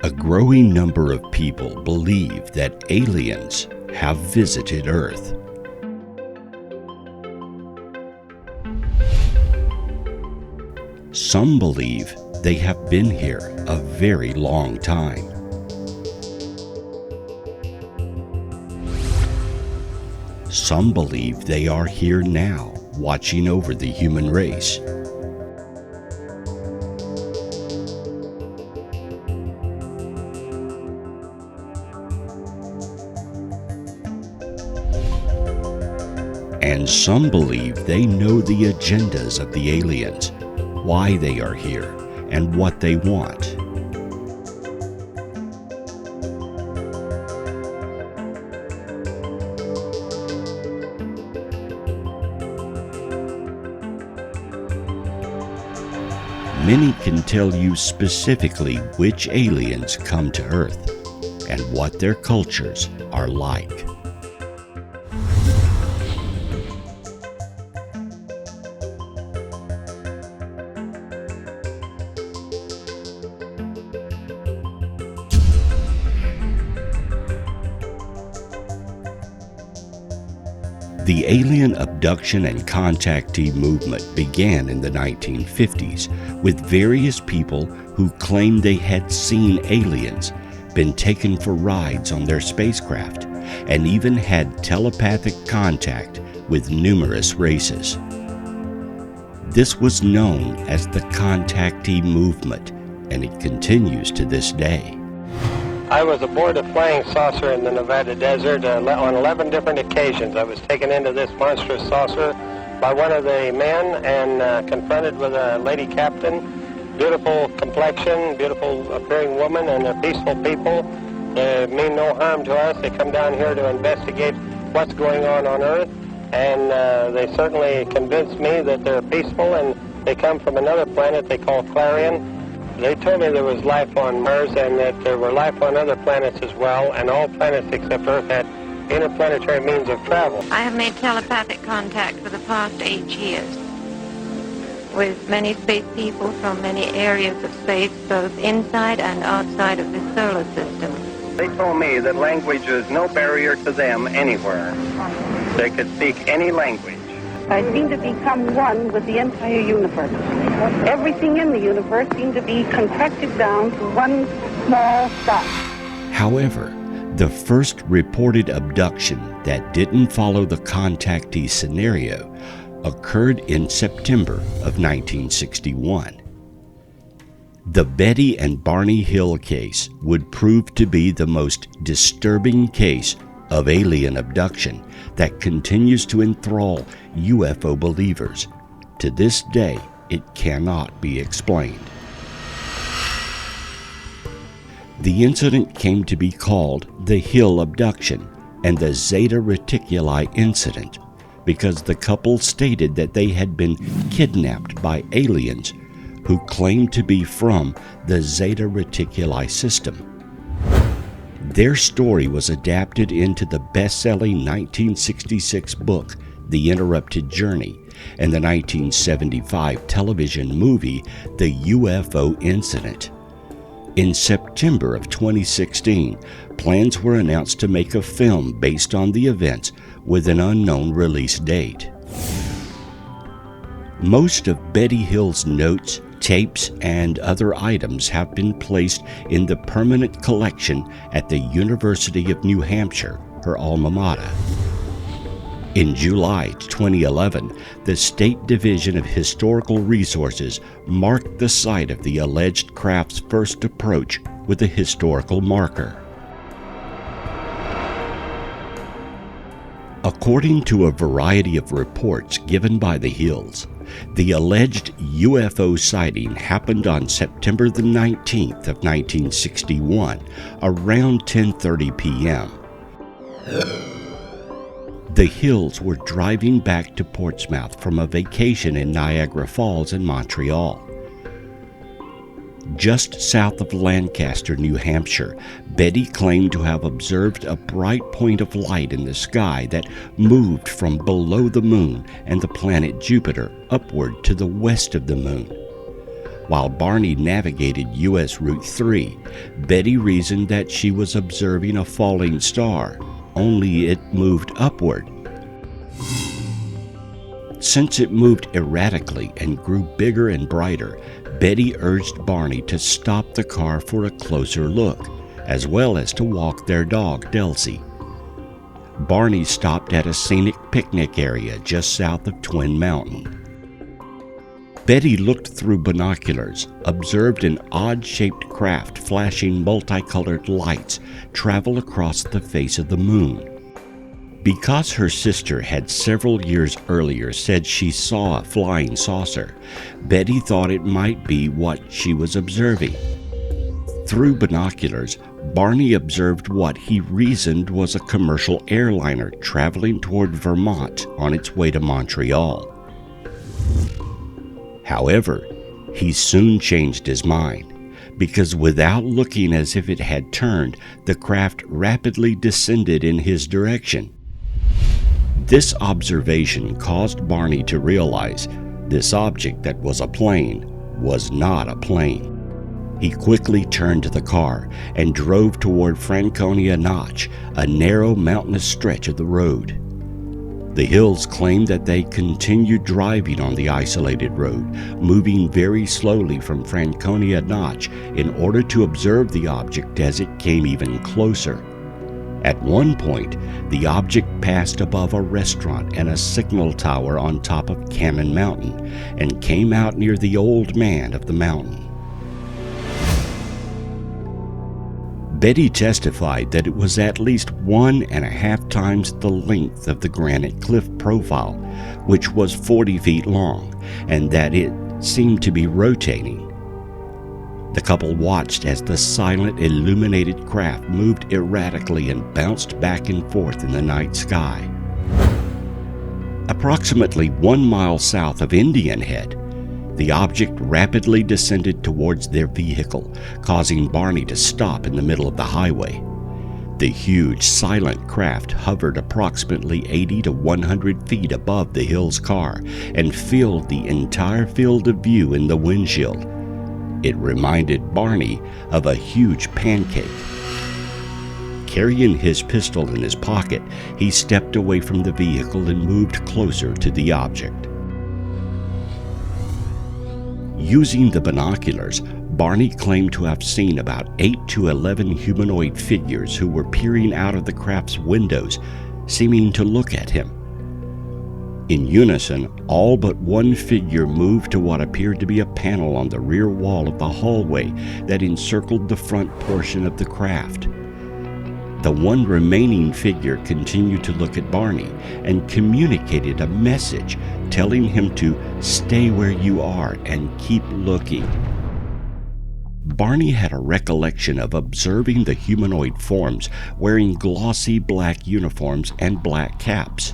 A growing number of people believe that aliens have visited Earth. Some believe they have been here a very long time. Some believe they are here now, watching over the human race. And some believe they know the agendas of the aliens, why they are here, and what they want. Many can tell you specifically which aliens come to Earth and what their cultures are like. The alien abduction and contactee movement began in the 1950s with various people who claimed they had seen aliens, been taken for rides on their spacecraft, and even had telepathic contact with numerous races. This was known as the contactee movement, and it continues to this day. I was aboard a flying saucer in the Nevada desert on 11 different occasions. I was taken into this monstrous saucer by one of the men and confronted with a lady captain. Beautiful complexion, beautiful appearing woman, and they're peaceful people. They mean no harm to us. They come down here to investigate what's going on Earth, and they certainly convinced me that they're peaceful, and they come from another planet they call Clarion. They told me there was life on Mars and that there were life on other planets as well, and all planets except Earth had interplanetary means of travel. I have made telepathic contact for the past 8 years with many space people from many areas of space, both inside and outside of the solar system. They told me that language is no barrier to them anywhere. They could speak any language. I seem to become one with the entire universe. Everything in the universe seemed to be contracted down to one small dot. However, the first reported abduction that didn't follow the contactee scenario occurred in September of 1961. The Betty and Barney Hill case would prove to be the most disturbing case of alien abduction that continues to enthrall UFO believers. To this day, it cannot be explained. The incident came to be called the Hill abduction and the Zeta Reticuli incident because the couple stated that they had been kidnapped by aliens who claimed to be from the Zeta Reticuli system. Their story was adapted into the best-selling 1966 book, The Interrupted Journey, and the 1975 television movie, The UFO Incident. In September of 2016, plans were announced to make a film based on the events with an unknown release date. Most of Betty Hill's notes, tapes, and other items have been placed in the permanent collection at the University of New Hampshire, her alma mater. In July 2011, the State Division of Historical Resources marked the site of the alleged craft's first approach with a historical marker. According to a variety of reports given by the Hills, the alleged UFO sighting happened on September the 19th of 1961, around 10:30 p.m. The Hills were driving back to Portsmouth from a vacation in Niagara Falls and Montreal. Just south of Lancaster, New Hampshire, Betty claimed to have observed a bright point of light in the sky that moved from below the moon and the planet Jupiter upward to the west of the moon. While Barney navigated U.S. Route 3, Betty reasoned that she was observing a falling star, only it moved upward. Since it moved erratically and grew bigger and brighter, Betty urged Barney to stop the car for a closer look, as well as to walk their dog, Delcy. Barney stopped at a scenic picnic area just south of Twin Mountain. Betty looked through binoculars, observed an odd-shaped craft flashing multicolored lights travel across the face of the moon. Because her sister had several years earlier said she saw a flying saucer, Betty thought it might be what she was observing. Through binoculars, Barney observed what he reasoned was a commercial airliner traveling toward Vermont on its way to Montreal. However, he soon changed his mind, because without looking as if it had turned, the craft rapidly descended in his direction. This observation caused Barney to realize this object that was a plane was not a plane. He quickly turned the car and drove toward Franconia Notch, a narrow mountainous stretch of the road. The Hills claimed that they continued driving on the isolated road, moving very slowly from Franconia Notch in order to observe the object as it came even closer. At one point, the object passed above a restaurant and a signal tower on top of Cannon Mountain and came out near the old man of the mountain. Betty testified that it was at least 1.5 times the length of the granite cliff profile, which was 40 feet long, and that it seemed to be rotating. The couple watched as the silent, illuminated craft moved erratically and bounced back and forth in the night sky. Approximately 1 mile south of Indian Head, the object rapidly descended towards their vehicle, causing Barney to stop in the middle of the highway. The huge, silent craft hovered approximately 80 to 100 feet above the Hills' car and filled the entire field of view in the windshield. It reminded Barney of a huge pancake. Carrying his pistol in his pocket, he stepped away from the vehicle and moved closer to the object. Using the binoculars, Barney claimed to have seen about 8 to 11 humanoid figures who were peering out of the craft's windows, seeming to look at him. In unison, all but one figure moved to what appeared to be a panel on the rear wall of the hallway that encircled the front portion of the craft. The one remaining figure continued to look at Barney and communicated a message telling him to stay where you are and keep looking. Barney had a recollection of observing the humanoid forms wearing glossy black uniforms and black caps.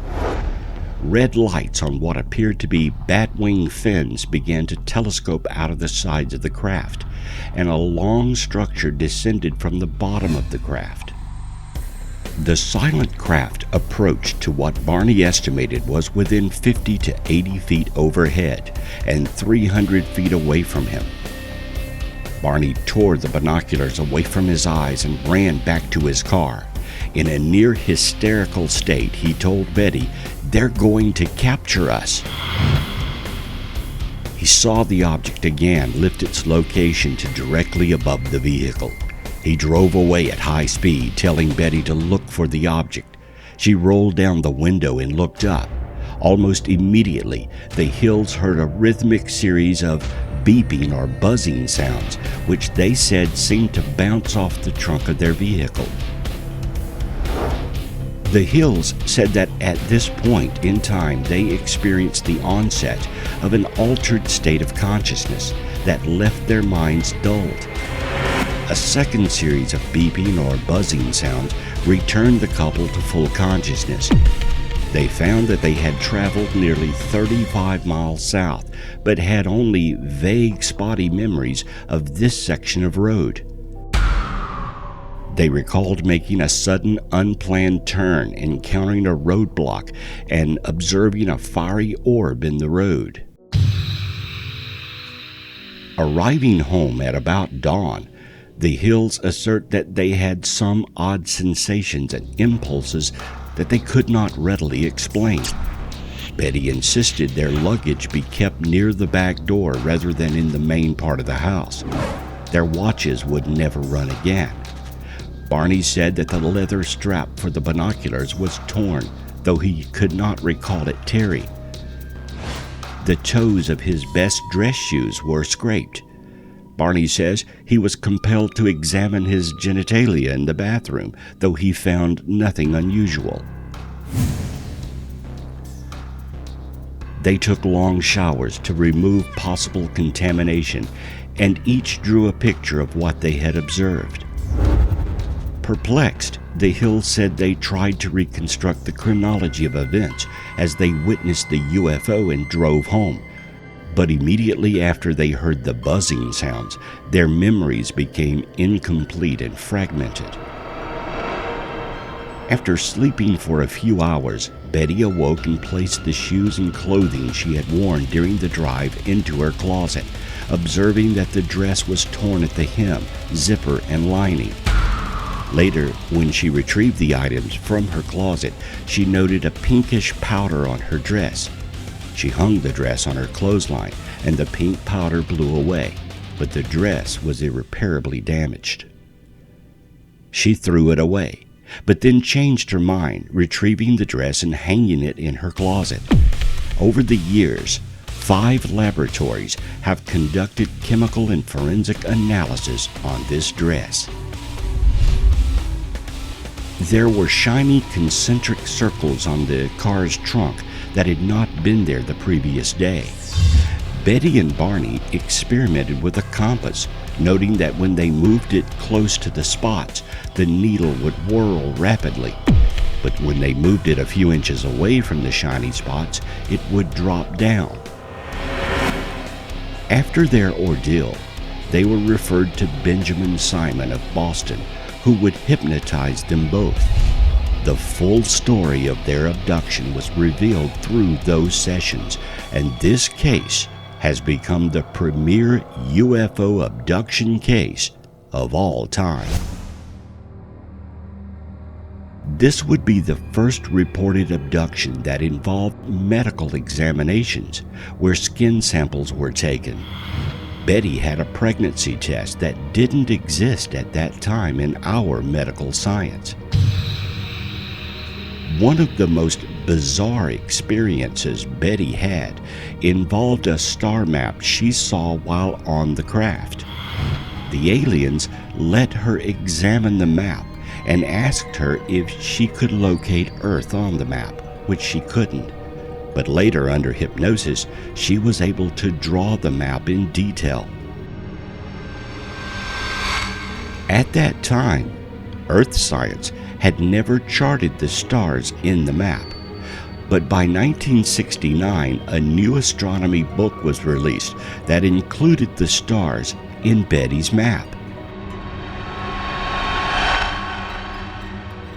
Red lights on what appeared to be bat-wing fins began to telescope out of the sides of the craft, and a long structure descended from the bottom of the craft. The silent craft approached to what Barney estimated was within 50 to 80 feet overhead and 300 feet away from him. Barney tore the binoculars away from his eyes and ran back to his car. In a near hysterical state, he told Betty, "They're going to capture us." He saw the object again lift its location to directly above the vehicle. He drove away at high speed, telling Betty to look for the object. She rolled down the window and looked up. Almost immediately, the Hills heard a rhythmic series of beeping or buzzing sounds, which they said seemed to bounce off the trunk of their vehicle. The Hills said that at this point in time they experienced the onset of an altered state of consciousness that left their minds dulled. A second series of beeping or buzzing sounds returned the couple to full consciousness. They found that they had traveled nearly 35 miles south, but had only vague, spotty memories of this section of road. They recalled making a sudden, unplanned turn, encountering a roadblock, and observing a fiery orb in the road. Arriving home at about dawn, the Hills assert that they had some odd sensations and impulses that they could not readily explain. Betty insisted their luggage be kept near the back door rather than in the main part of the house. Their watches would never run again. Barney said that the leather strap for the binoculars was torn, though he could not recall it tearing. The toes of his best dress shoes were scraped. Barney says he was compelled to examine his genitalia in the bathroom, though he found nothing unusual. They took long showers to remove possible contamination, and each drew a picture of what they had observed. Perplexed, the Hills said they tried to reconstruct the chronology of events as they witnessed the UFO and drove home. But immediately after they heard the buzzing sounds, their memories became incomplete and fragmented. After sleeping for a few hours, Betty awoke and placed the shoes and clothing she had worn during the drive into her closet, observing that the dress was torn at the hem, zipper, and lining. Later, when she retrieved the items from her closet, she noted a pinkish powder on her dress. She hung the dress on her clothesline, and the pink powder blew away, but the dress was irreparably damaged. She threw it away, but then changed her mind, retrieving the dress and hanging it in her closet. Over the years, 5 laboratories have conducted chemical and forensic analysis on this dress. There were shiny concentric circles on the car's trunk that had not been there the previous day. Betty and Barney experimented with a compass, noting that when they moved it close to the spots, the needle would whirl rapidly. But when they moved it a few inches away from the shiny spots, it would drop down. After their ordeal, they were referred to Benjamin Simon of Boston, who would hypnotize them both. The full story of their abduction was revealed through those sessions, and this case has become the premier UFO abduction case of all time. This would be the first reported abduction that involved medical examinations, where skin samples were taken. Betty had a pregnancy test that didn't exist at that time in our medical science. One of the most bizarre experiences Betty had involved a star map she saw while on the craft. The aliens let her examine the map and asked her if she could locate Earth on the map, which she couldn't. But later, under hypnosis, she was able to draw the map in detail. At that time, Earth science had never charted the stars in the map. But by 1969, a new astronomy book was released that included the stars in Betty's map.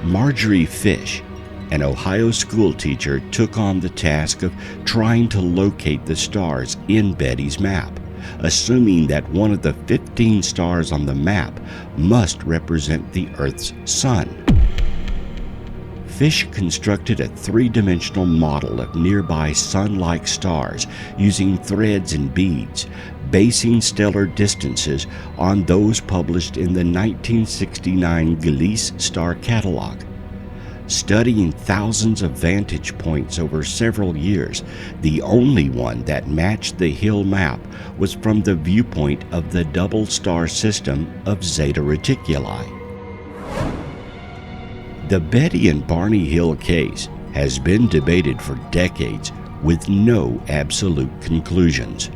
Marjorie Fish, an Ohio schoolteacher, took on the task of trying to locate the stars in Betty's map, assuming that one of the 15 stars on the map must represent the Earth's sun. Fish constructed a 3-dimensional model of nearby sun-like stars using threads and beads, basing stellar distances on those published in the 1969 Gliese Star Catalog. Studying thousands of vantage points over several years, the only one that matched the Hill map was from the viewpoint of the double star system of Zeta Reticuli. The Betty and Barney Hill case has been debated for decades with no absolute conclusions.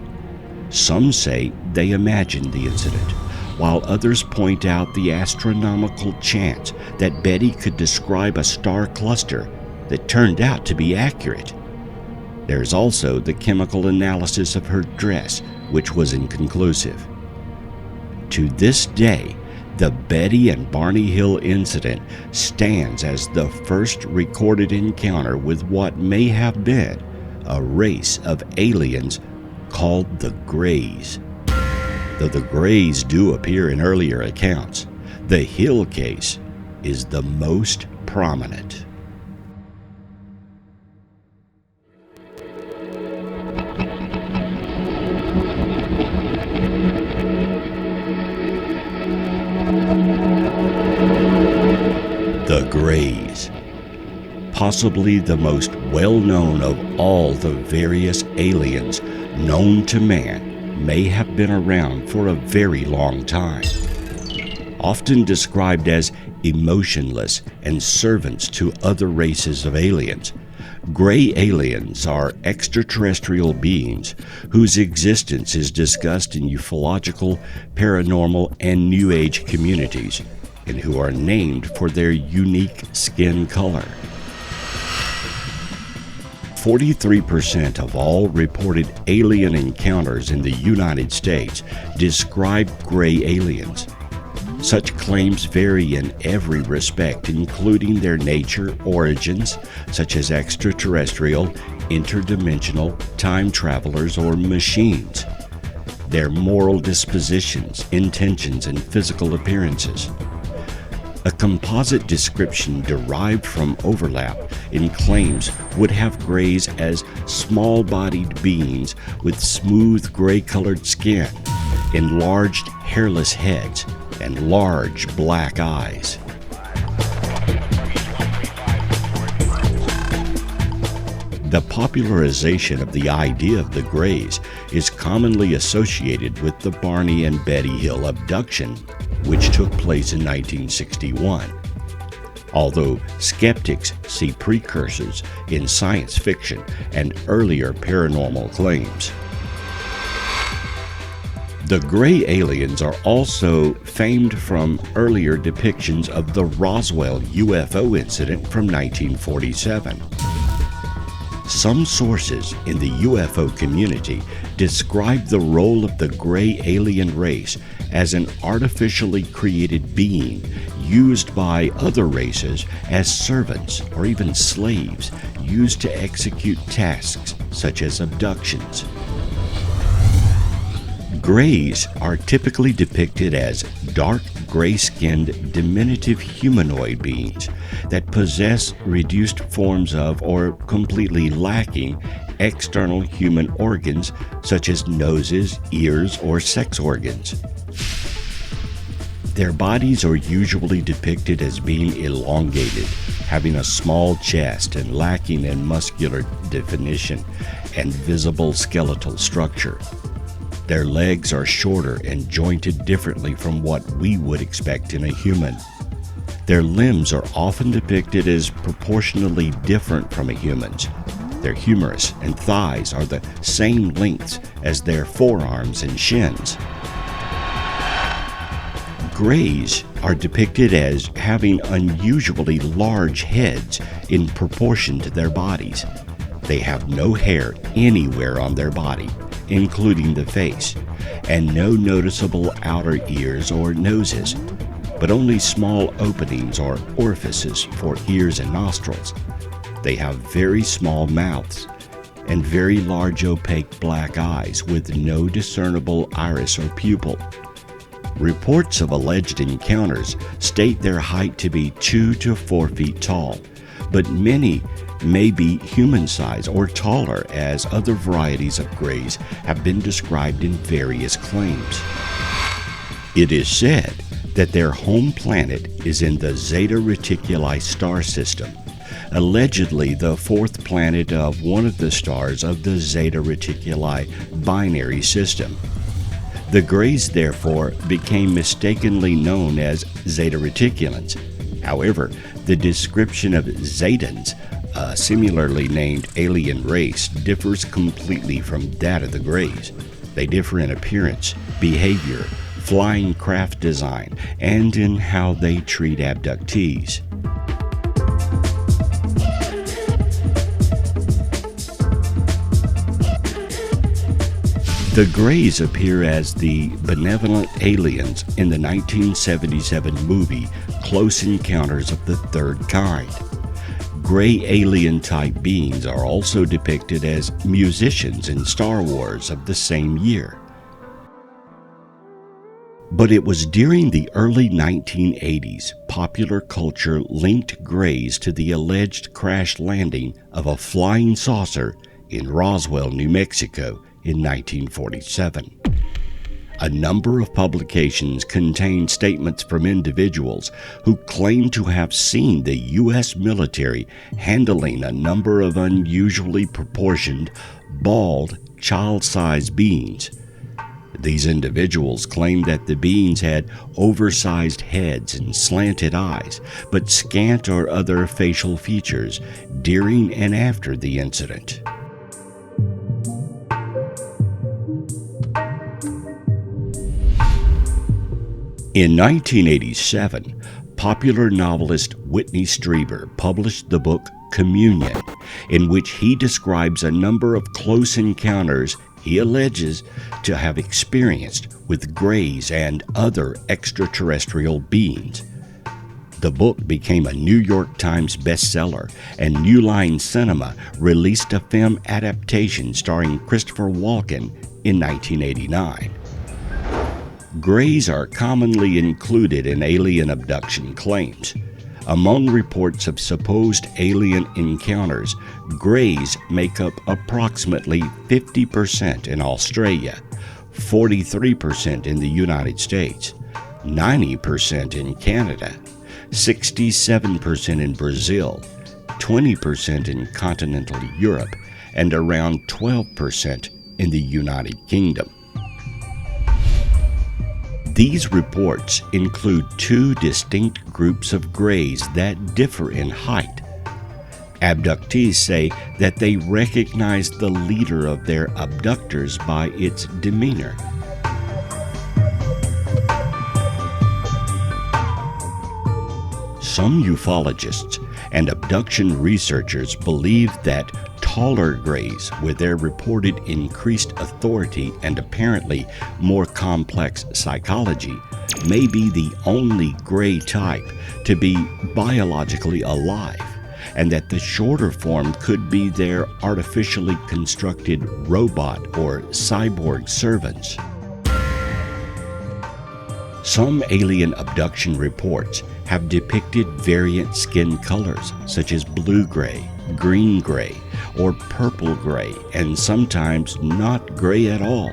Some say they imagined the incident, while others point out the astronomical chance that Betty could describe a star cluster that turned out to be accurate. There's also the chemical analysis of her dress, which was inconclusive. To this day, the Betty and Barney Hill incident stands as the first recorded encounter with what may have been a race of aliens called the Greys. Though the Greys do appear in earlier accounts, the Hill case is the most prominent. The Greys. Possibly the most well-known of all the various aliens known to man, may have been around for a very long time. Often described as emotionless and servants to other races of aliens, gray aliens are extraterrestrial beings whose existence is discussed in ufological, paranormal, and New Age communities, and who are named for their unique skin color. 43% of all reported alien encounters in the United States describe gray aliens. Such claims vary in every respect, including their nature, origins, such as extraterrestrial, interdimensional, time travelers, or machines, their moral dispositions, intentions, and physical appearances. A composite description derived from overlap in claims would have grays as small-bodied beings with smooth gray-colored skin, enlarged hairless heads, and large black eyes. The popularization of the idea of the Greys is commonly associated with the Barney and Betty Hill abduction, which took place in 1961. Although skeptics see precursors in science fiction and earlier paranormal claims. The gray aliens are also famed from earlier depictions of the Roswell UFO incident from 1947. Some sources in the UFO community describe the role of the gray alien race as an artificially created being used by other races as servants or even slaves used to execute tasks such as abductions. Greys are typically depicted as dark gray-skinned diminutive humanoid beings that possess reduced forms of or completely lacking external human organs such as noses, ears, or sex organs. Their bodies are usually depicted as being elongated, having a small chest and lacking in muscular definition and visible skeletal structure. Their legs are shorter and jointed differently from what we would expect in a human. Their limbs are often depicted as proportionally different from a human's. Their humerus and thighs are the same lengths as their forearms and shins. Greys are depicted as having unusually large heads in proportion to their bodies. They have no hair anywhere on their body, including the face, and no noticeable outer ears or noses, but only small openings or orifices for ears and nostrils. They have very small mouths and very large opaque black eyes with no discernible iris or pupil. Reports of alleged encounters state their height to be 2 to 4 feet tall, but many may be human size or taller, as other varieties of greys have been described in various claims. It is said that their home planet is in the Zeta Reticuli star system, allegedly the fourth planet of one of the stars of the Zeta Reticuli binary system. The Greys therefore became mistakenly known as Zeta Reticulans. However, the description of Zetans, a similarly named alien race, differs completely from that of the Greys. They differ in appearance, behavior, flying craft design, and in how they treat abductees. The Greys appear as the benevolent aliens in the 1977 movie Close Encounters of the Third Kind. Gray alien-type beings are also depicted as musicians in Star Wars of the same year. But it was during the early 1980s, popular culture linked grays to the alleged crash landing of a flying saucer in Roswell, New Mexico in 1947. A number of publications contained statements from individuals who claimed to have seen the U.S. military handling a number of unusually proportioned, bald, child-sized beings. These individuals claimed that the beings had oversized heads and slanted eyes, but scant or other facial features during and after the incident. In 1987, popular novelist Whitney Strieber published the book Communion, in which he describes a number of close encounters he alleges to have experienced with grays and other extraterrestrial beings. The book became a New York Times bestseller, and New Line Cinema released a film adaptation starring Christopher Walken in 1989. Grays are commonly included in alien abduction claims. Among reports of supposed alien encounters, grays make up approximately 50% in Australia, 43% in the United States, 90% in Canada, 67% in Brazil, 20% in continental Europe, and around 12% in the United Kingdom. These reports include two distinct groups of grays that differ in height. Abductees say that they recognize the leader of their abductors by its demeanor. Some ufologists and abduction researchers believe that taller grays, with their reported increased authority and apparently more complex psychology, may be the only gray type to be biologically alive, and that the shorter form could be their artificially constructed robot or cyborg servants. Some alien abduction reports have depicted variant skin colors such as blue gray, green gray, or purple gray, and sometimes not gray at all.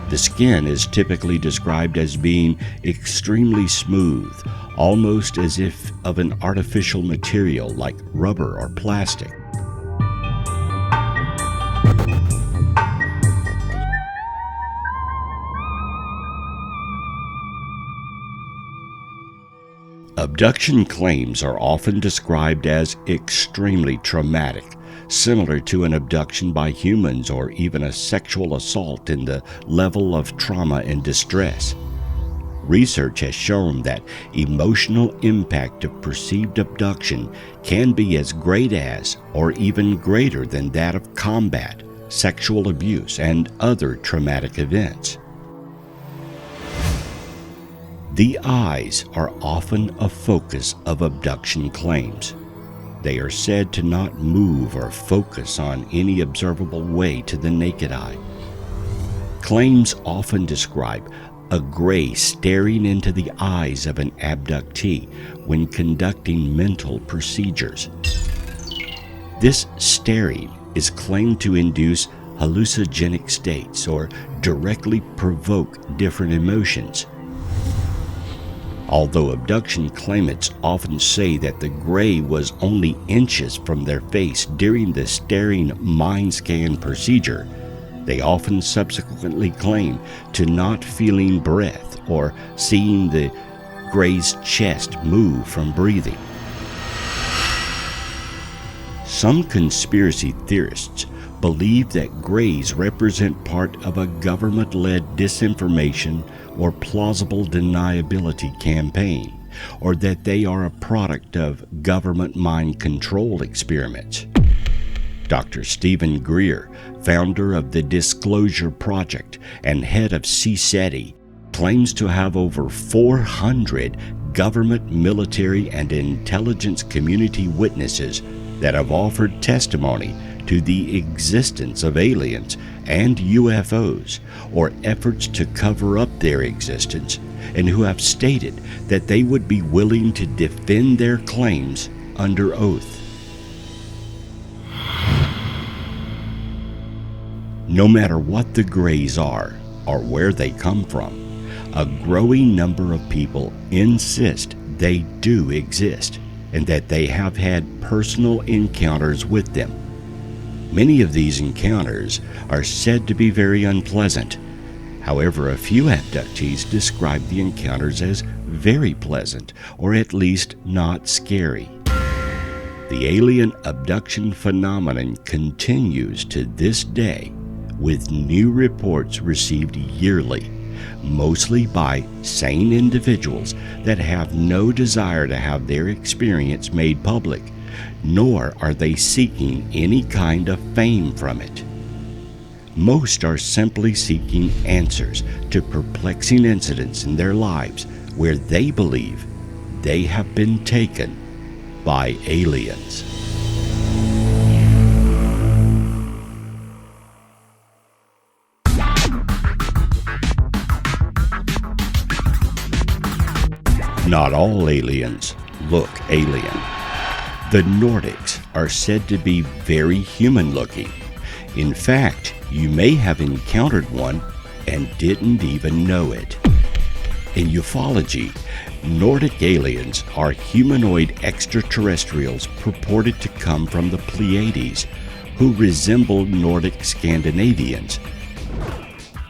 The skin is typically described as being extremely smooth, almost as if of an artificial material like rubber or plastic. Abduction claims are often described as extremely traumatic, similar to an abduction by humans or even a sexual assault in the level of trauma and distress. Research has shown that emotional impact of perceived abduction can be as great as or even greater than that of combat, sexual abuse, and other traumatic events. The eyes are often a focus of abduction claims. They are said to not move or focus on any observable way to the naked eye. Claims often describe a gray staring into the eyes of an abductee when conducting mental procedures. This staring is claimed to induce hallucinogenic states or directly provoke different emotions. Although abduction claimants often say that the gray was only inches from their face during the staring mind scan procedure, they often subsequently claim to not feeling breath or seeing the gray's chest move from breathing. Some conspiracy theorists believe that grays represent part of a government-led disinformation or plausible deniability campaign, or that they are a product of government mind control experiments. Dr. Stephen Greer, founder of the Disclosure Project and head of CSETI, claims to have over 400 government, military, and intelligence community witnesses that have offered testimony to the existence of aliens and UFOs, or efforts to cover up their existence, and who have stated that they would be willing to defend their claims under oath. No matter what the Greys are or where they come from, a growing number of people insist they do exist and that they have had personal encounters with them. Many of these encounters are said to be very unpleasant. However, a few abductees describe the encounters as very pleasant, or at least not scary. The alien abduction phenomenon continues to this day, with new reports received yearly, mostly by sane individuals that have no desire to have their experience made public, nor are they seeking any kind of fame from it. Most are simply seeking answers to perplexing incidents in their lives where they believe they have been taken by aliens. Not all aliens look alien. The Nordics are said to be very human-looking. In fact, you may have encountered one and didn't even know it. In ufology, Nordic aliens are humanoid extraterrestrials purported to come from the Pleiades, who resemble Nordic Scandinavians.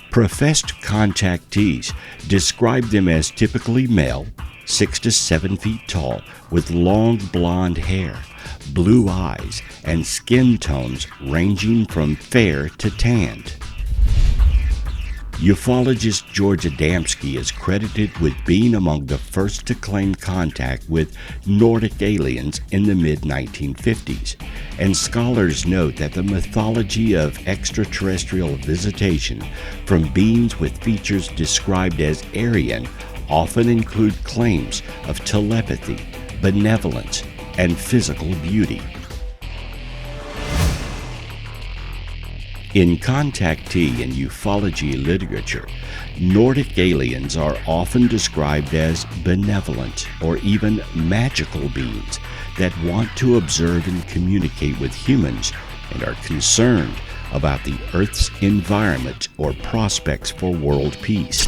Professed contactees describe them as typically male, 6 to 7 feet tall, with long blonde hair, blue eyes, and skin tones ranging from fair to tanned. Ufologist George Adamski is credited with being among the first to claim contact with Nordic aliens in the mid-1950s, and scholars note that the mythology of extraterrestrial visitation from beings with features described as Aryan often include claims of telepathy, benevolence, and physical beauty. In contactee and ufology literature, Nordic aliens are often described as benevolent or even magical beings that want to observe and communicate with humans and are concerned about the Earth's environment or prospects for world peace.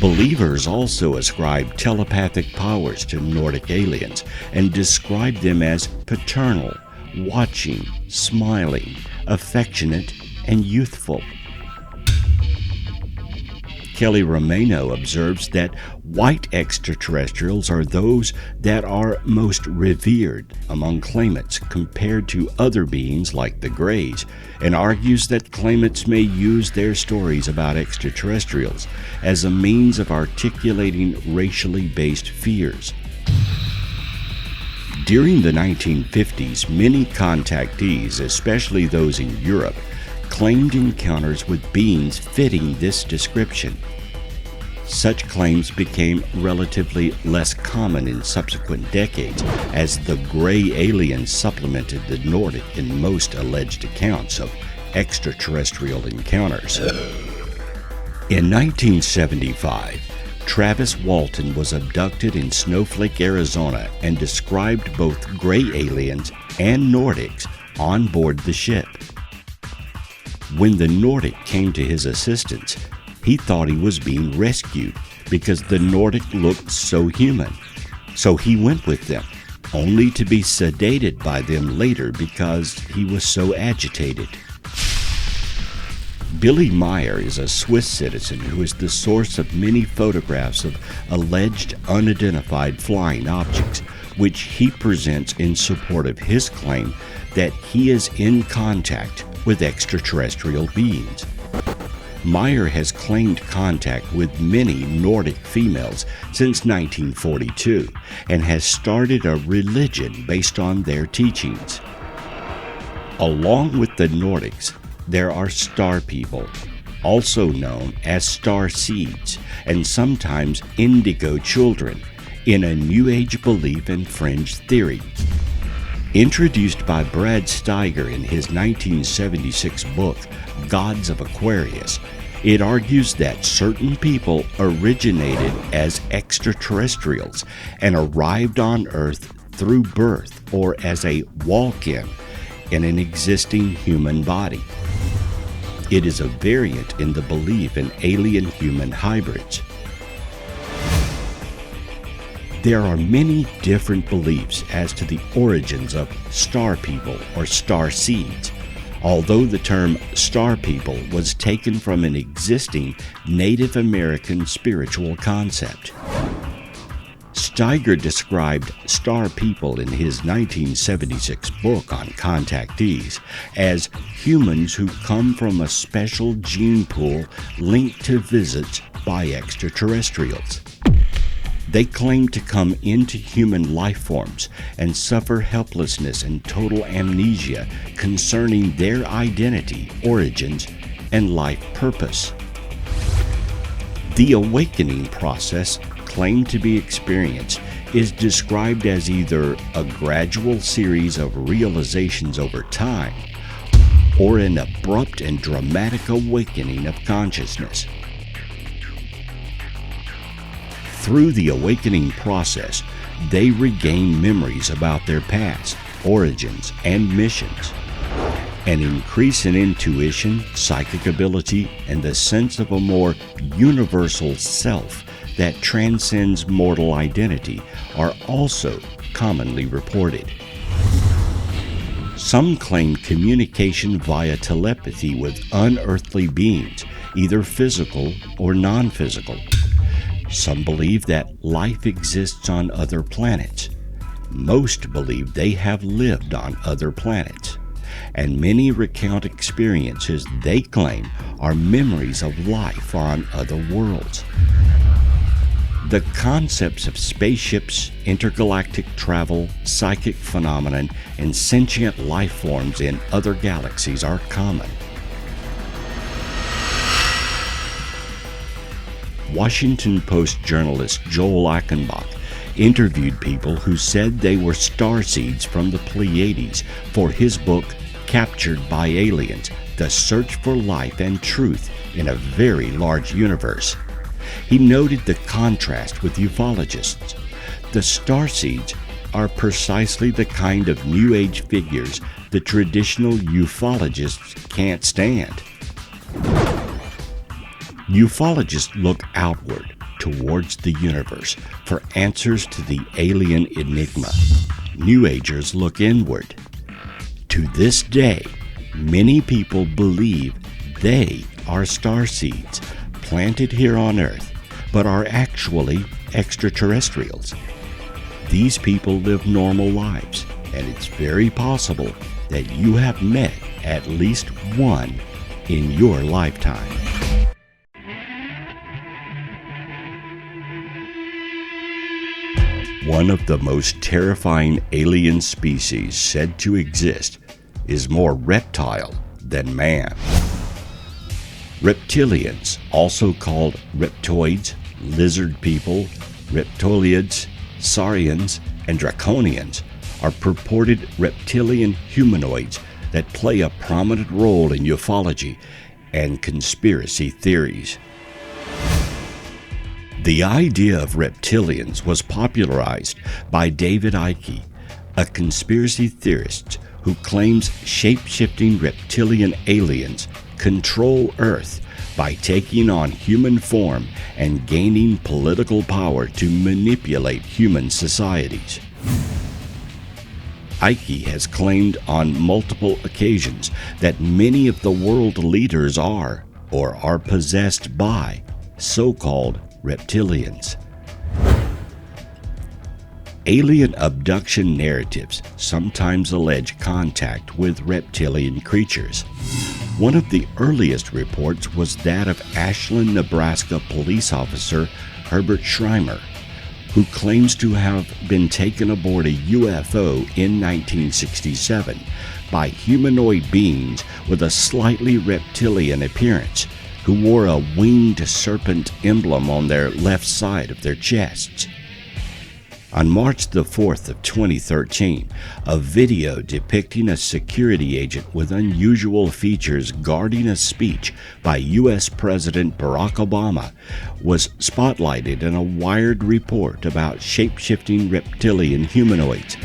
Believers also ascribe telepathic powers to Nordic aliens and describe them as paternal, watching, smiling, affectionate, and youthful. Kelly Romano observes that white extraterrestrials are those that are most revered among claimants compared to other beings like the Greys, and argues that claimants may use their stories about extraterrestrials as a means of articulating racially based fears. During the 1950s, many contactees, especially those in Europe, claimed encounters with beings fitting this description. Such claims became relatively less common in subsequent decades as the gray aliens supplemented the Nordic in most alleged accounts of extraterrestrial encounters. In 1975, Travis Walton was abducted in Snowflake, Arizona, and described both gray aliens and Nordics on board the ship. When the Nordic came to his assistance, he thought he was being rescued because the Nordic looked so human. So he went with them, only to be sedated by them later because he was so agitated. Billy Meyer is a Swiss citizen who is the source of many photographs of alleged unidentified flying objects, which he presents in support of his claim that he is in contact with extraterrestrial beings. Meyer has claimed contact with many Nordic females since 1942 and has started a religion based on their teachings. Along with the Nordics, there are star people, also known as star seeds, and sometimes indigo children, in a New Age belief and fringe theory. Introduced by Brad Steiger in his 1976 book, Gods of Aquarius, it argues that certain people originated as extraterrestrials and arrived on Earth through birth or as a walk-in in an existing human body. It is a variant in the belief in alien-human hybrids. There are many different beliefs as to the origins of star people or star seeds, although the term star people was taken from an existing Native American spiritual concept. Steiger described star people in his 1976 book on contactees as humans who come from a special gene pool linked to visits by extraterrestrials. They claim to come into human life forms and suffer helplessness and total amnesia concerning their identity, origins, and life purpose. The awakening process claimed to be experienced is described as either a gradual series of realizations over time or an abrupt and dramatic awakening of consciousness. Through the awakening process, they regain memories about their past, origins, and missions. An increase in intuition, psychic ability, and the sense of a more universal self that transcends mortal identity are also commonly reported. Some claim communication via telepathy with unearthly beings, either physical or non-physical. Some believe that life exists on other planets. Most believe they have lived on other planets. And many recount experiences they claim are memories of life on other worlds. The concepts of spaceships, intergalactic travel, psychic phenomenon, and sentient life forms in other galaxies are common. Washington Post journalist Joel Achenbach interviewed people who said they were starseeds from the Pleiades for his book, Captured by Aliens, The Search for Life and Truth in a Very Large Universe. He noted the contrast with ufologists. The starseeds are precisely the kind of New Age figures the traditional ufologists can't stand. Ufologists look outward towards the universe for answers to the alien enigma. New Agers look inward. To this day, many people believe they are starseeds planted here on Earth, but are actually extraterrestrials. These people live normal lives, and it's very possible that you have met at least one in your lifetime. One of the most terrifying alien species said to exist is more reptile than man. Reptilians, also called reptoids, lizard people, reptilians, saurians, and draconians, are purported reptilian humanoids that play a prominent role in ufology and conspiracy theories. The idea of reptilians was popularized by David Icke, a conspiracy theorist who claims shape-shifting reptilian aliens control Earth by taking on human form and gaining political power to manipulate human societies. Icke has claimed on multiple occasions that many of the world leaders are, or are possessed by, so-called reptilians. Alien abduction narratives sometimes allege contact with reptilian creatures. One of the earliest reports was that of Ashland, Nebraska police officer Herbert Schreimer, who claims to have been taken aboard a UFO in 1967 by humanoid beings with a slightly reptilian appearance, who wore a winged serpent emblem on their left side of their chests. On March the 4th of 2013, a video depicting a security agent with unusual features guarding a speech by U.S. President Barack Obama was spotlighted in a Wired report about shape-shifting reptilian humanoids,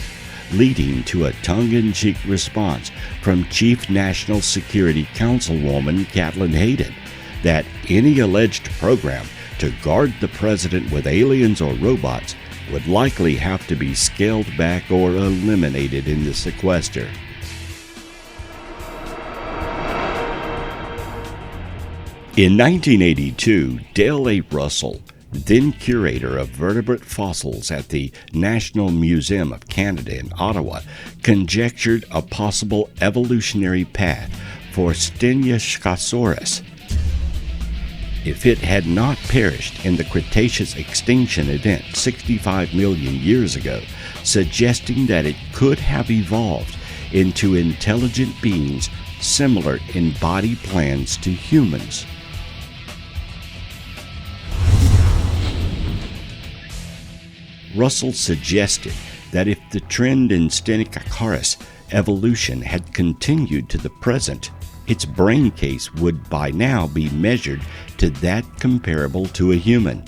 leading to a tongue-in-cheek response from Chief National Security Councilwoman Kathleen Hayden that any alleged program to guard the president with aliens or robots would likely have to be scaled back or eliminated in the sequester. In 1982, Dale A. Russell, then curator of vertebrate fossils at the National Museum of Canada in Ottawa, conjectured a possible evolutionary path for Styracosaurus. If it had not perished in the Cretaceous extinction event 65 million years ago, suggesting that it could have evolved into intelligent beings similar in body plans to humans. Russell suggested that if the trend in Styracosaurus evolution had continued to the present, its brain case would by now be measured to that comparable to a human.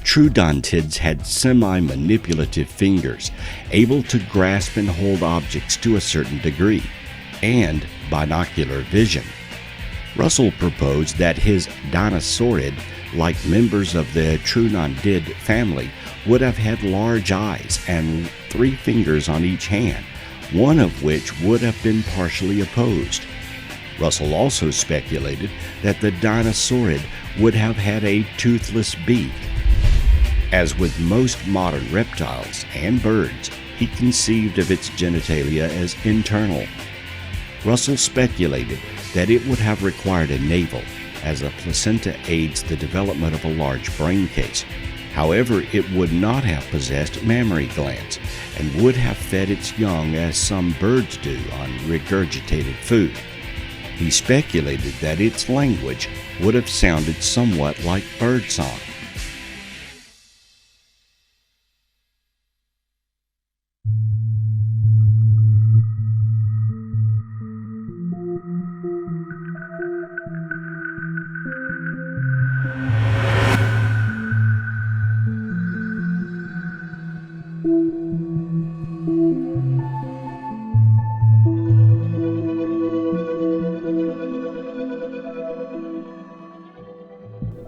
Troodontids had semi-manipulative fingers, able to grasp and hold objects to a certain degree, and binocular vision. Russell proposed that his Dinosaurid, like members of the Troodontiid family, would have had large eyes and 3 fingers on each hand, one of which would have been partially opposed. Russell also speculated that the Dinosaurid would have had a toothless beak. As with most modern reptiles and birds, he conceived of its genitalia as internal. Russell speculated that it would have required a navel, as a placenta aids the development of a large brain case. However, it would not have possessed mammary glands and would have fed its young as some birds do on regurgitated food. He speculated that its language would have sounded somewhat like birdsong.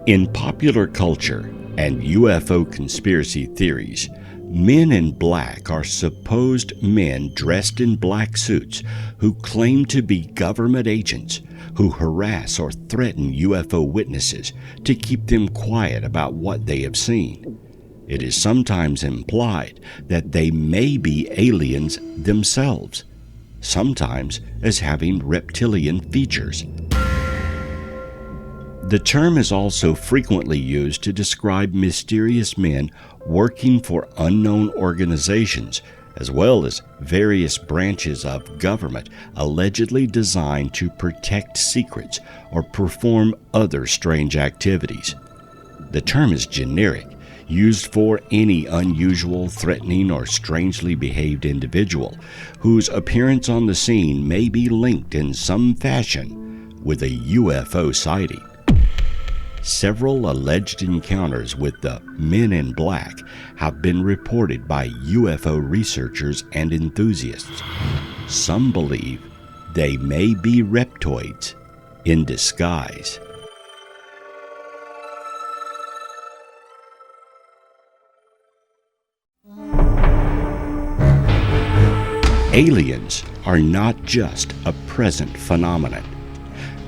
In popular culture and UFO conspiracy theories, men in black are supposed men dressed in black suits who claim to be government agents who harass or threaten UFO witnesses to keep them quiet about what they have seen. It is sometimes implied that they may be aliens themselves, sometimes as having reptilian features. The term is also frequently used to describe mysterious men working for unknown organizations, as well as various branches of government allegedly designed to protect secrets or perform other strange activities. The term is generic, used for any unusual, threatening, or strangely behaved individual whose appearance on the scene may be linked in some fashion with a UFO sighting. Several alleged encounters with the Men in Black have been reported by UFO researchers and enthusiasts. Some believe they may be reptoids in disguise. Aliens are not just a present phenomenon.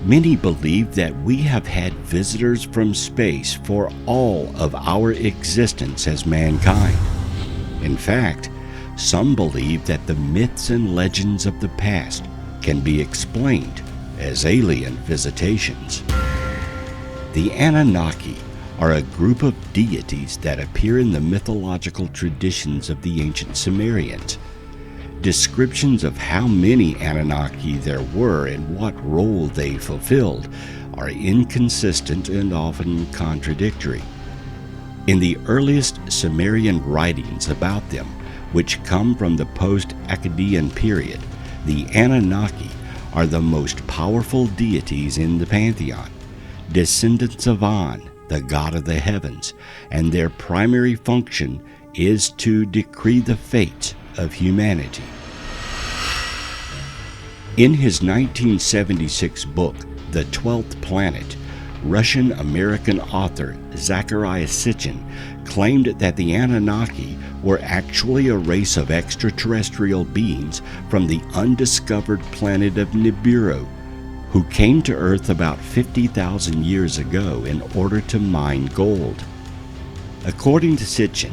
Many believe that we have had visitors from space for all of our existence as mankind. In fact, some believe that the myths and legends of the past can be explained as alien visitations. The Anunnaki are a group of deities that appear in the mythological traditions of the ancient Sumerians. Descriptions of how many Anunnaki there were and what role they fulfilled are inconsistent and often contradictory. In the earliest Sumerian writings about them, which come from the post-Akkadian period, the Anunnaki are the most powerful deities in the pantheon, descendants of An, the god of the heavens, and their primary function is to decree the fate of humanity. In his 1976 book, The 12th Planet, Russian-American author Zecharia Sitchin claimed that the Anunnaki were actually a race of extraterrestrial beings from the undiscovered planet of Nibiru, who came to Earth about 50,000 years ago in order to mine gold. According to Sitchin,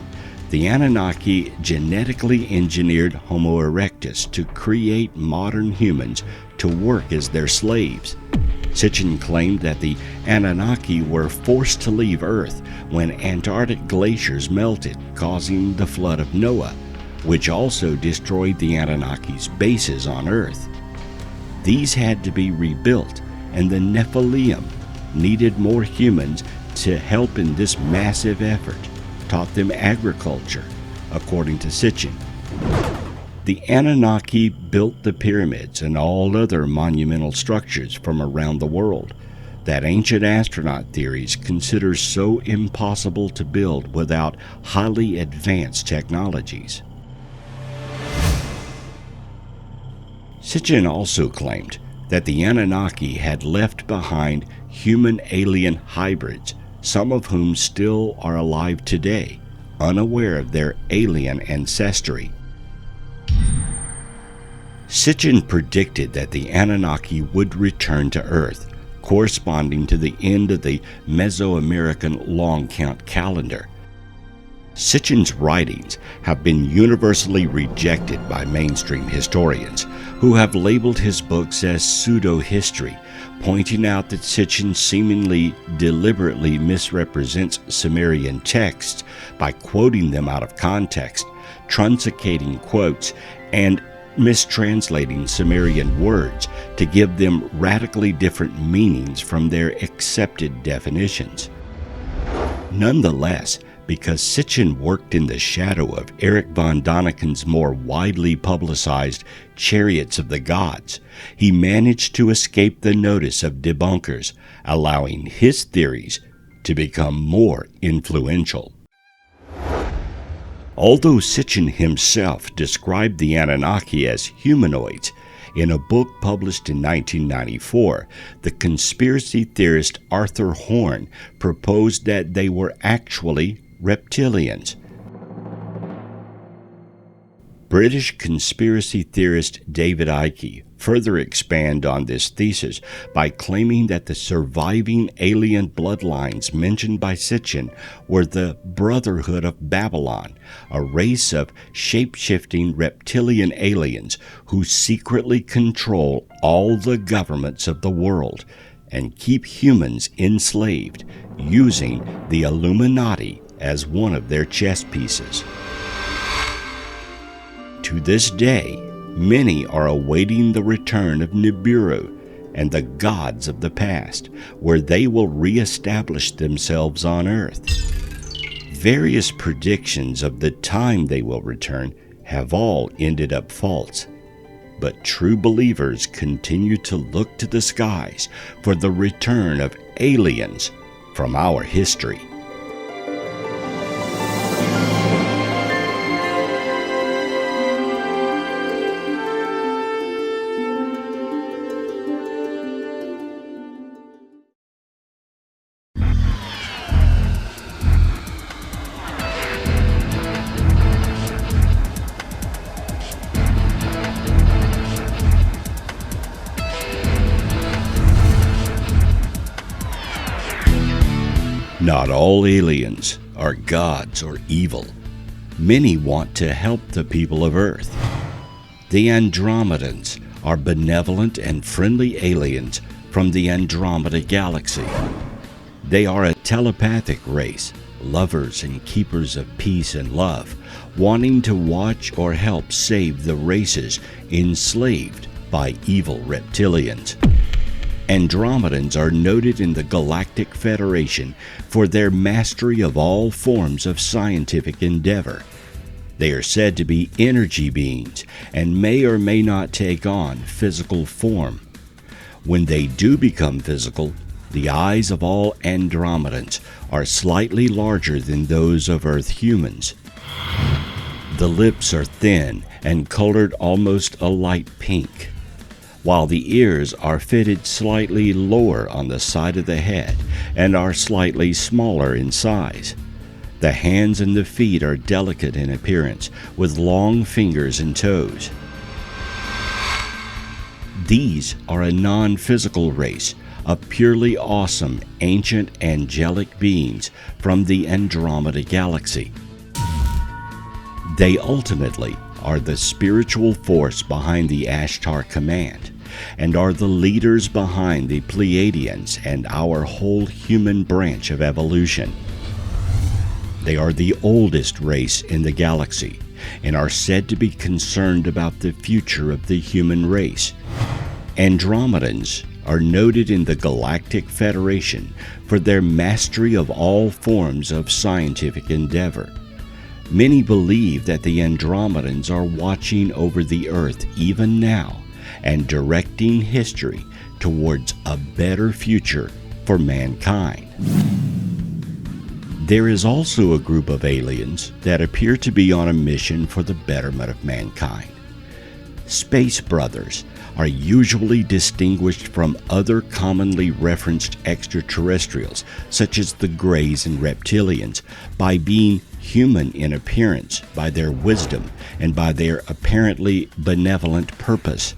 the Anunnaki genetically engineered Homo erectus to create modern humans to work as their slaves. Sitchin claimed that the Anunnaki were forced to leave Earth when Antarctic glaciers melted, causing the flood of Noah, which also destroyed the Anunnaki's bases on Earth. These had to be rebuilt, and the Nephilim needed more humans to help in this massive effort, taught them agriculture, according to Sitchin. The Anunnaki built the pyramids and all other monumental structures from around the world that ancient astronaut theories consider so impossible to build without highly advanced technologies. Sitchin also claimed that the Anunnaki had left behind human-alien hybrids, some of whom still are alive today, unaware of their alien ancestry. Sitchin predicted that the Anunnaki would return to Earth, corresponding to the end of the Mesoamerican long count calendar. Sitchin's writings have been universally rejected by mainstream historians, who have labeled his books as pseudo-history, pointing out that Sitchin seemingly deliberately misrepresents Sumerian texts by quoting them out of context, truncating quotes, and mistranslating Sumerian words to give them radically different meanings from their accepted definitions. Nonetheless, because Sitchin worked in the shadow of Erich von Daniken's more widely publicized Chariots of the Gods, he managed to escape the notice of debunkers, allowing his theories to become more influential. Although Sitchin himself described the Anunnaki as humanoids, in a book published in 1994, the conspiracy theorist Arthur Horn proposed that they were actually reptilians. British conspiracy theorist David Icke further expanded on this thesis by claiming that the surviving alien bloodlines mentioned by Sitchin were the Brotherhood of Babylon, a race of shape-shifting reptilian aliens who secretly control all the governments of the world and keep humans enslaved, using the Illuminati as one of their chess pieces. To this day, many are awaiting the return of Nibiru and the gods of the past, where they will reestablish themselves on Earth. Various predictions of the time they will return have all ended up false, but true believers continue to look to the skies for the return of aliens from our history. Not all aliens are gods or evil. Many want to help the people of Earth. The Andromedans are benevolent and friendly aliens from the Andromeda galaxy. They are a telepathic race, lovers and keepers of peace and love, wanting to watch or help save the races enslaved by evil reptilians. Andromedans are noted in the Galactic Federation for their mastery of all forms of scientific endeavor. They are said to be energy beings and may or may not take on physical form. When they do become physical, the eyes of all Andromedans are slightly larger than those of Earth humans. The lips are thin and colored almost a light pink, while the ears are fitted slightly lower on the side of the head and are slightly smaller in size. The hands and the feet are delicate in appearance, with long fingers and toes. These are a non-physical race of purely awesome, ancient, angelic beings from the Andromeda galaxy. They ultimately are the spiritual force behind the Ashtar Command, and are the leaders behind the Pleiadians and our whole human branch of evolution. They are the oldest race in the galaxy, and are said to be concerned about the future of the human race. Andromedans are noted in the Galactic Federation for their mastery of all forms of scientific endeavor. Many believe that the Andromedans are watching over the Earth even now and directing history towards a better future for mankind. There is also a group of aliens that appear to be on a mission for the betterment of mankind. Space Brothers are usually distinguished from other commonly referenced extraterrestrials, such as the Greys and Reptilians, by being human in appearance, by their wisdom, and by their apparently benevolent purpose.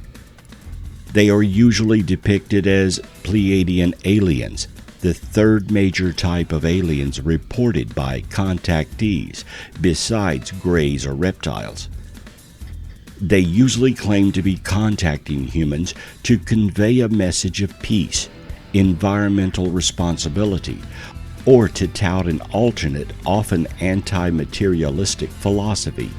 They are usually depicted as Pleiadian aliens, the third major type of aliens reported by contactees, besides Greys or reptiles. They usually claim to be contacting humans to convey a message of peace, environmental responsibility, or to tout an alternate, often anti-materialistic philosophy.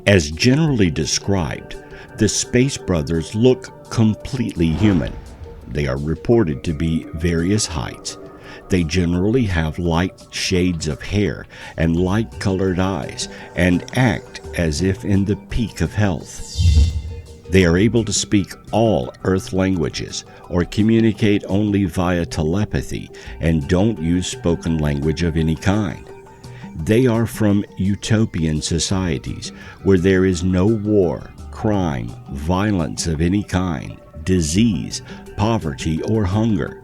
As generally described, the Space Brothers look completely human. They are reported to be various heights. They generally have light shades of hair and light-colored eyes and act as if in the peak of health. They are able to speak all Earth languages or communicate only via telepathy and don't use spoken language of any kind. They are from utopian societies where there is no war, crime, violence of any kind, disease, poverty, or hunger.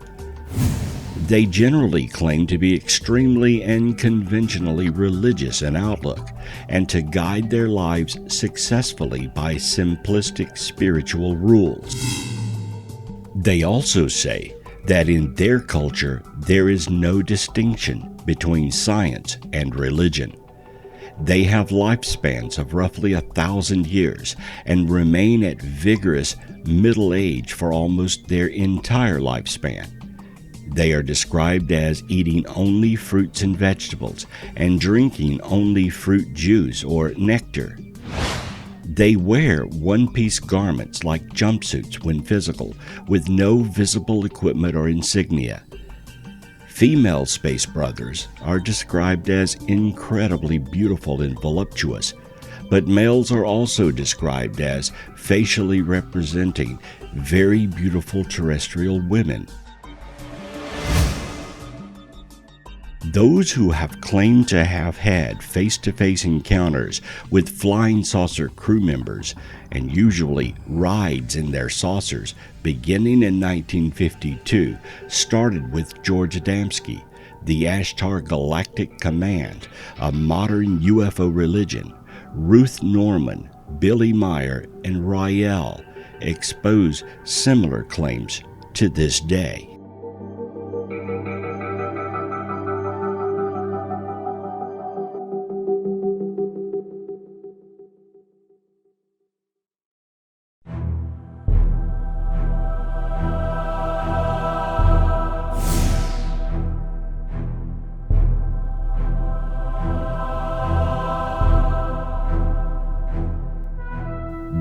They generally claim to be extremely and conventionally religious in outlook and to guide their lives successfully by simplistic spiritual rules. They also say that in their culture there is no distinction between science and religion. They have lifespans of roughly 1,000 years and remain at vigorous middle age for almost their entire lifespan. They are described as eating only fruits and vegetables and drinking only fruit juice or nectar. They wear one-piece garments like jumpsuits when physical, with no visible equipment or insignia. Female Space Brothers are described as incredibly beautiful and voluptuous, but males are also described as facially representing very beautiful terrestrial women. Those who have claimed to have had face-to-face encounters with flying saucer crew members, and usually rides in their saucers, beginning in 1952, started with George Adamski, the Ashtar Galactic Command, a modern UFO religion. Ruth Norman, Billy Meyer, and Rael expose similar claims to this day.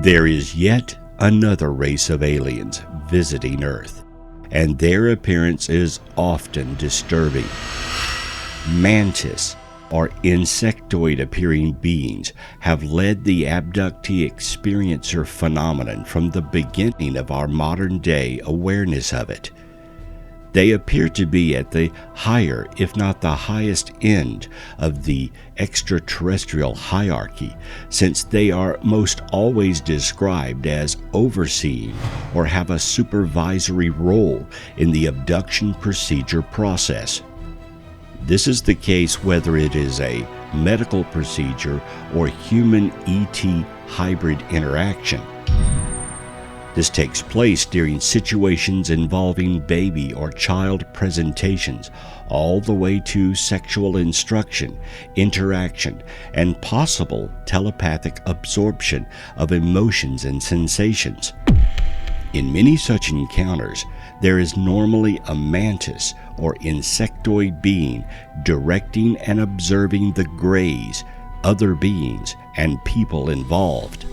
There is yet another race of aliens visiting Earth, and their appearance is often disturbing. Mantis, or insectoid-appearing beings, have led the abductee experiencer phenomenon from the beginning of our modern-day awareness of it. They appear to be at the higher, if not the highest end of the extraterrestrial hierarchy, since they are most always described as overseeing or have a supervisory role in the abduction procedure process. This is the case whether it is a medical procedure or human-ET hybrid interaction. This takes place during situations involving baby or child presentations, all the way to sexual instruction, interaction, and possible telepathic absorption of emotions and sensations. In many such encounters, there is normally a mantis or insectoid being directing and observing the greys, other beings, and people involved.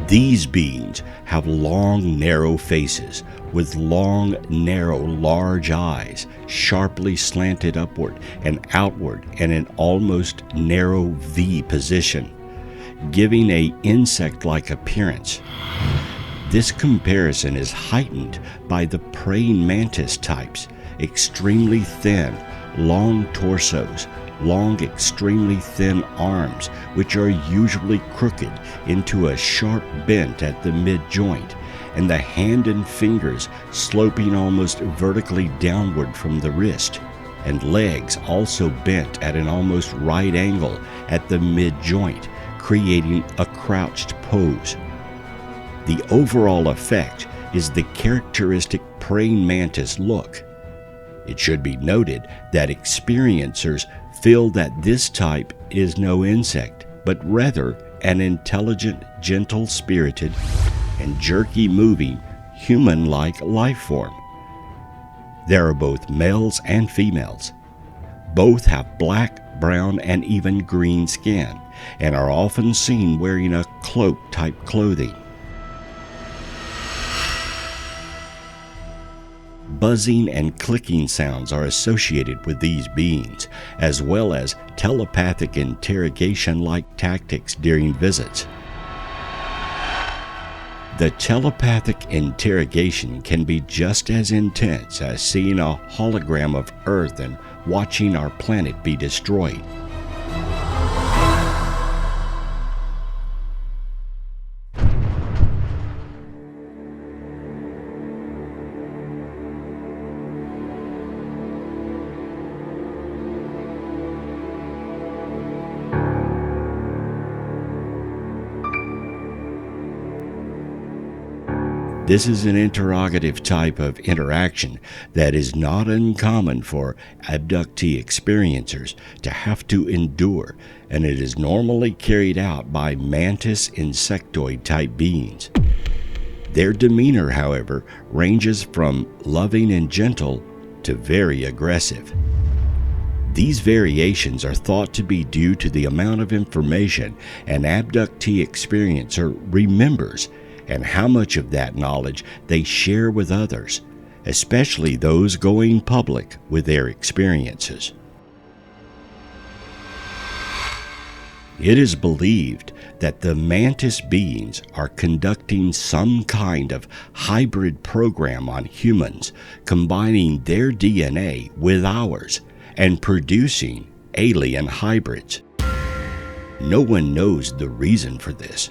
These beings have long, narrow faces with long, narrow, large eyes, sharply slanted upward and outward in an almost narrow V position, giving an insect-like appearance. This comparison is heightened by the praying mantis types, extremely thin, long torsos, long, extremely thin arms, which are usually crooked into a sharp bent at the mid-joint, and the hand and fingers sloping almost vertically downward from the wrist, and legs also bent at an almost right angle at the mid-joint, creating a crouched pose. The overall effect is the characteristic praying mantis look. It should be noted that experiencers feel that this type is no insect, but rather an intelligent, gentle-spirited, and jerky-moving, human-like life form. There are both males and females. Both have black, brown, and even green skin, and are often seen wearing a cloak-type clothing. Buzzing and clicking sounds are associated with these beings, as well as telepathic interrogation-like tactics during visits. The telepathic interrogation can be just as intense as seeing a hologram of Earth and watching our planet be destroyed. This is an interrogative type of interaction that is not uncommon for abductee experiencers to have to endure, and it is normally carried out by mantis insectoid type beings. Their demeanor, however, ranges from loving and gentle to very aggressive. These variations are thought to be due to the amount of information an abductee experiencer remembers and how much of that knowledge they share with others, especially those going public with their experiences. It is believed that the mantis beings are conducting some kind of hybrid program on humans, combining their DNA with ours and producing alien hybrids. No one knows the reason for this.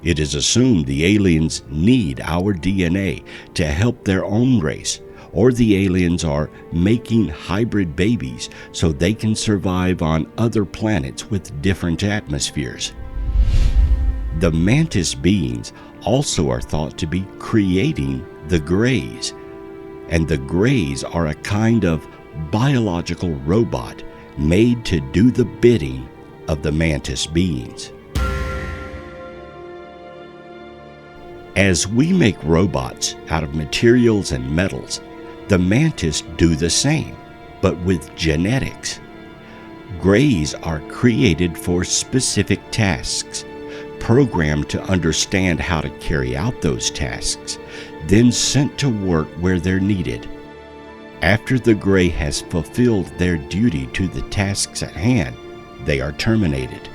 It is assumed the aliens need our DNA to help their own race, or the aliens are making hybrid babies so they can survive on other planets with different atmospheres. The mantis beings also are thought to be creating the greys, and the greys are a kind of biological robot made to do the bidding of the mantis beings. As we make robots out of materials and metals, the mantis do the same, but with genetics. Greys are created for specific tasks, programmed to understand how to carry out those tasks, then sent to work where they're needed. After the Grey has fulfilled their duty to the tasks at hand, they are terminated.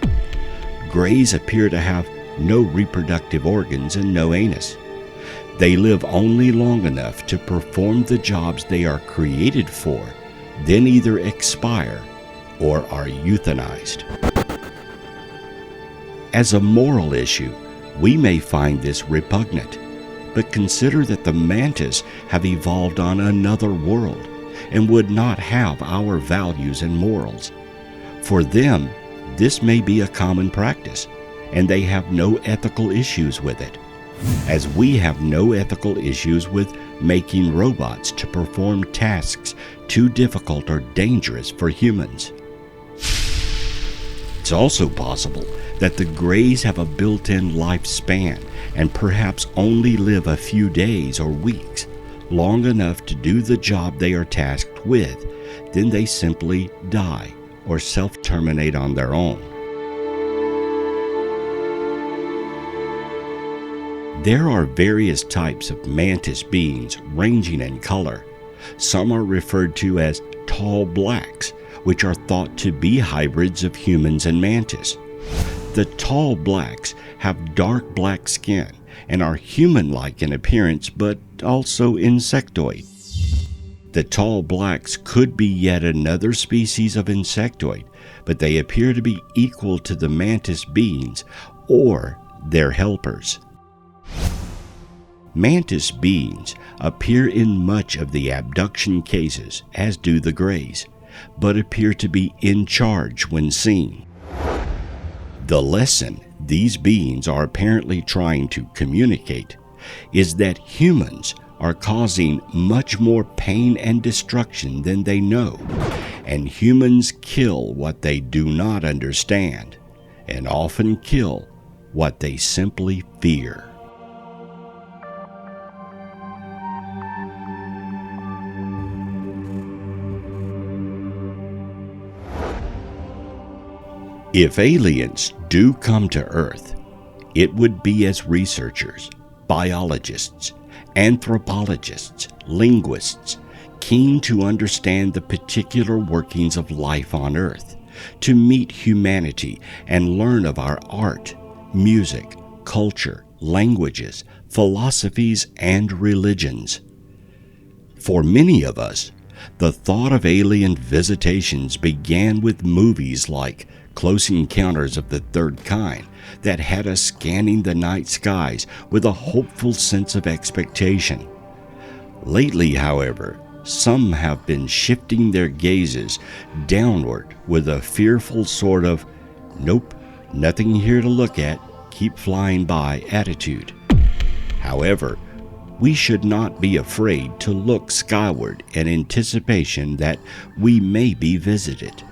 Greys appear to have no reproductive organs and no anus. They live only long enough to perform the jobs they are created for, then either expire or are euthanized. As a moral issue, we may find this repugnant, but consider that the Mantis have evolved on another world and would not have our values and morals. For them, this may be a common practice, and they have no ethical issues with it, as we have no ethical issues with making robots to perform tasks too difficult or dangerous for humans. It's also possible that the Greys have a built-in lifespan and perhaps only live a few days or weeks, long enough to do the job they are tasked with. Then they simply die or self-terminate on their own. There are various types of mantis beings ranging in color. Some are referred to as tall blacks, which are thought to be hybrids of humans and mantis. The tall blacks have dark black skin and are human-like in appearance, but also insectoid. The tall blacks could be yet another species of insectoid, but they appear to be equal to the mantis beings or their helpers. Mantis beings appear in much of the abduction cases, as do the Greys, but appear to be in charge when seen. The lesson these beings are apparently trying to communicate is that humans are causing much more pain and destruction than they know, and humans kill what they do not understand, and often kill what they simply fear. If aliens do come to Earth, it would be as researchers, biologists, anthropologists, linguists, keen to understand the particular workings of life on Earth, to meet humanity and learn of our art, music, culture, languages, philosophies, and religions. For many of us, the thought of alien visitations began with movies like Close Encounters of the Third Kind that had us scanning the night skies with a hopeful sense of expectation. Lately, however, some have been shifting their gazes downward with a fearful sort of, "Nope, nothing here to look at, keep flying by" attitude. However, we should not be afraid to look skyward in anticipation that we may be visited.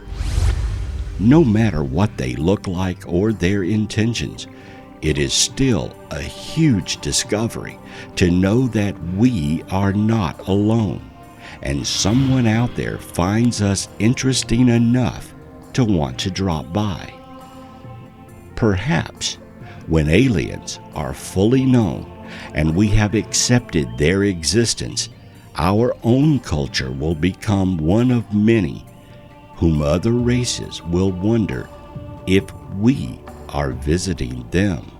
No matter what they look like or their intentions, it is still a huge discovery to know that we are not alone, and someone out there finds us interesting enough to want to drop by. Perhaps when aliens are fully known and we have accepted their existence, our own culture will become one of many whom other races will wonder if we are visiting them.